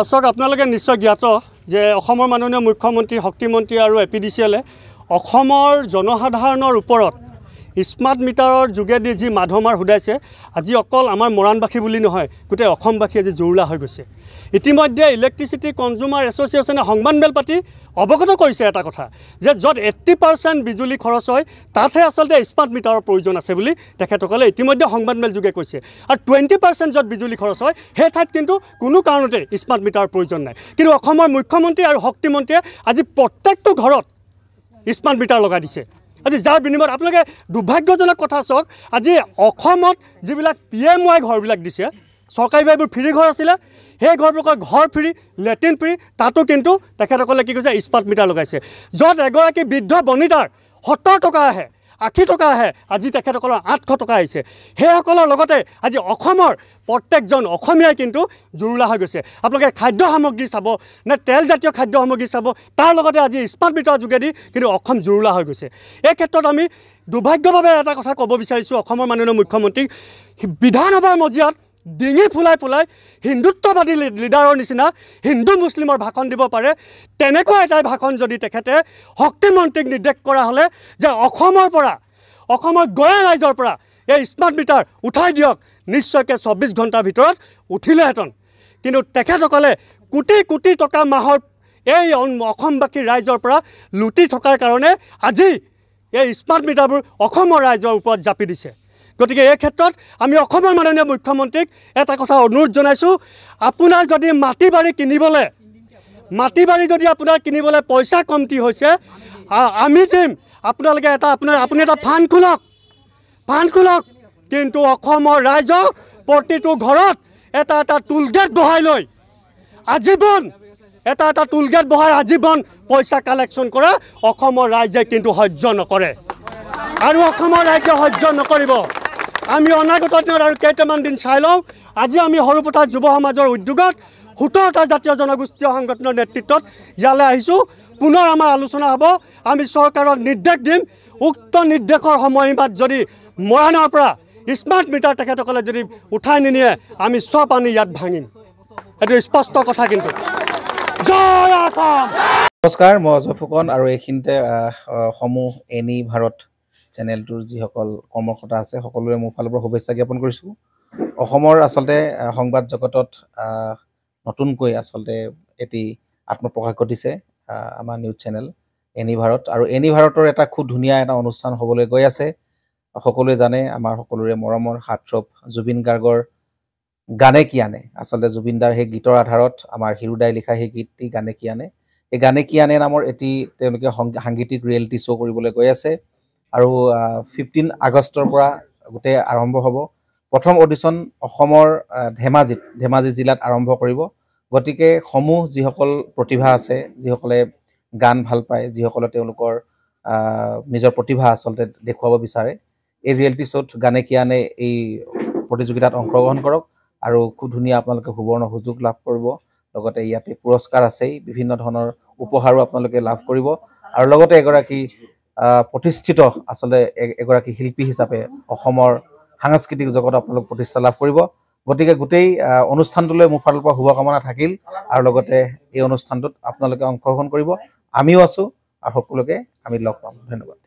আচলতে আপোনালোকে নিশ্চয় জ্ঞাত যে অসমৰ মাননীয় মুখ্যমন্ত্ৰী শক্তিমন্ত্ৰী আৰু এপিডিচিএলে অসমৰ জনসাধাৰণৰ ওপৰত স্মাৰ্ট মিটাৰৰ যোগেদি যি মাধমাৰ সুধাইছে আজি অকল আমাৰ মৰাণবাসী বুলি নহয় গোটেই অসমবাসী আজি জুৰুলা হৈ গৈছে। ইতিমধ্যে ইলেক্ট্ৰিচিটি কনজিউমাৰ এছ'চিয়েশ্যনে সংবাদমেল পাতি অৱগত কৰিছে এটা কথা যে য'ত 80% বিজুলী খৰচ হয় তাতহে আচলতে স্মাৰ্ট মিটাৰৰ প্ৰয়োজন আছে বুলি তেখেতসকলে ইতিমধ্যে সংবাদমেল যোগে কৈছে। আৰু 20% য'ত বিজুলী খৰচ হয় সেই ঠাইত কিন্তু কোনো কাৰণতে স্মাৰ্ট মিটাৰৰ প্ৰয়োজন নাই। কিন্তু অসমৰ মুখ্যমন্ত্ৰী আৰু শক্তিমন্ত্ৰীয়ে আজি প্ৰত্যেকটো ঘৰত স্মাৰ্ট মিটাৰ লগাই দিছে। আজি যাৰ বিনিময়ত আপোনালোকে দুৰ্ভাগ্যজনক কথা চাওক, আজি অসমত যিবিলাক PMY ঘৰবিলাক দিছে চৰকাৰীভাৱে ফ্ৰী ঘৰ আছিলে সেই ঘৰবিলাকৰ ঘৰ ফ্ৰী লেট্ৰিন ফ্ৰী তাতো কিন্তু তেখেতসকলে কি কৈছে স্মাৰ্ট মিটাৰ লগাইছে। য'ত এগৰাকী বৃদ্ধ বনিতাৰ 70 টকা আহে 80 টকা আহে আজি তেখেতসকলৰ 800 টকা আহিছে। সেইসকলৰ লগতে আজি অসমৰ প্ৰত্যেকজন অসমীয়াই কিন্তু জুৰুলা হৈ গৈছে। আপোনালোকে খাদ্য সামগ্ৰী চাব নে তেলজাতীয় খাদ্য সামগ্ৰী চাব তাৰ লগতে আজি স্মাৰ্ট মিটাৰৰ যোগেদি কিন্তু অসম জুৰুলা হৈ গৈছে। এই ক্ষেত্ৰত আমি দুৰ্ভাগ্যভাৱে এটা কথা ক'ব বিচাৰিছোঁ অসমৰ মাননীয় মুখ্যমন্ত্ৰীক, বিধানসভাৰ মজিয়াত ডিঙি ফুলাই ফুলাই হিন্দুত্ববাদী লিডাৰৰ নিচিনা হিন্দু মুছলিমৰ ভাষণ দিব পাৰে তেনেকুৱা এটাই ভাষণ যদি তেখেতে শক্তিমন্ত্ৰীক নিৰ্দেশ কৰা হ'লে যে অসমৰ গঞা ৰাইজৰ পৰা এই স্মাৰ্ট মিটাৰ উঠাই দিয়ক নিশ্চয়কৈ 24 ঘণ্টাৰ ভিতৰত উঠিলেহেঁতেন। কিন্তু তেখেতসকলে কোটি কোটি টকা মাহৰ এই অসমবাসী ৰাইজৰ পৰা লুটি থকাৰ কাৰণে আজি এই স্মাৰ্ট মিটাৰবোৰ অসমৰ ৰাইজৰ ওপৰত জাপি দিছে। গতিকে এই ক্ষেত্ৰত আমি অসমৰ মাননীয় মুখ্যমন্ত্ৰীক এটা কথা অনুৰোধ জনাইছোঁ, আপোনাৰ যদি মাটি বাৰী যদি আপোনাৰ কিনিবলৈ পইচা কমটি হৈছে আমি দিম, আপোনালোকে আপুনি এটা ফাণ্ড খোলক কিন্তু অসমৰ ৰাইজক প্ৰতিটো ঘৰত এটা টুলগেট বহাই লৈ আজীৱন এটা টুলগেট বহাই আজীৱন পইচা কালেকশ্যন কৰা অসমৰ ৰাইজে কিন্তু সহ্য নকৰে আৰু অসমৰ ৰাইজে সহ্য নকৰিব। আমি অনাগত দিনত আৰু কেইটামান দিন চাই লওঁ। আজি আমি সৰুপথাৰ যুৱ সমাজৰ উদ্যোগত 17টা জাতীয় জনগোষ্ঠীয় সংগঠনৰ নেতৃত্বত ইয়ালৈ আহিছোঁ। পুনৰ আমাৰ আলোচনা হ'ব। আমি চৰকাৰক নিৰ্দেশ দিম, উক্ত নিৰ্দেশৰ সময়সীমাত যদি মৰাণৰ পৰা স্মাৰ্ট মিটাৰ তেখেতসকলে যদি উঠাই নিনিয়ে আমি চব আনি ইয়াত ভাঙিম। এইটো স্পষ্ট কথা। কিন্তু জয় অসম। নমস্কাৰ, মই অজয় ফুকন আৰু এইখিনিতে সমূহ এনি ভাৰত চেনেলটোৰ যিসকল কৰ্মকৰ্তা আছে সকলোৰে মোৰ ফালৰ পৰা শুভেচ্ছা জ্ঞাপন কৰিছোঁ। অসমৰ আচলতে সংবাদ জগতত নতুনকৈ আচলতে এটি আত্মপ্ৰকাশ ঘটিছে আমাৰ নিউজ চেনেল এনি ভাৰত, আৰু এনি ভাৰতৰ এটা খুব ধুনীয়া এটা অনুষ্ঠান হ'বলৈ গৈ আছে। সকলোৱে জানে আমাৰ সকলোৰে মৰমৰ হাৰ্টথ্ৰব জুবিন গাৰ্গৰ গানে কি আনে, আচলতে জুবিন দাৰ সেই গীতৰ আধাৰত আমাৰ হিৰুদাই লিখা সেই গীতটি গানে কি আনে, এই গানে কি আনে নামৰ এটি তেওঁলোকে সাংগীতিক ৰিয়েলিটি শ্ব' কৰিবলৈ গৈ আছে। আৰু 15 আগষ্টৰ পৰা গোটেই আৰম্ভ হ'ব। প্ৰথম অডিশ্যন অসমৰ ধেমাজি জিলাত আৰম্ভ কৰিব। গতিকে সমূহ যিসকল প্ৰতিভা আছে, যিসকলে গান ভাল পায়, যিসকলে তেওঁলোকৰ নিজৰ প্ৰতিভা আচলতে দেখুৱাব বিচাৰে, এই ৰিয়েলিটি শ্ব'ত গানে কি আনে এই প্ৰতিযোগিতাত অংশগ্ৰহণ কৰক আৰু খুব ধুনীয়া আপোনালোকে সুবৰ্ণ সুযোগ লাভ কৰিব। লগতে ইয়াতে পুৰস্কাৰ আছেই, বিভিন্ন ধৰণৰ উপহাৰো আপোনালোকে লাভ কৰিব আৰু লগতে এগৰাকী প্ৰতিষ্ঠিত আচলতে এগৰাকী শিল্পী হিচাপে অসমৰ সাংস্কৃতিক জগতত আপোনালোক প্ৰতিষ্ঠা লাভ কৰিব। গতিকে গোটেই অনুষ্ঠানটোলৈ মোৰ ফালৰ পৰা শুভকামনা থাকিল আৰু লগতে এই অনুষ্ঠানটোত আপোনালোকে অংশগ্ৰহণ কৰিব। আমিও আছোঁ আৰু সকলোকে আমি লগ পাম। ধন্যবাদ।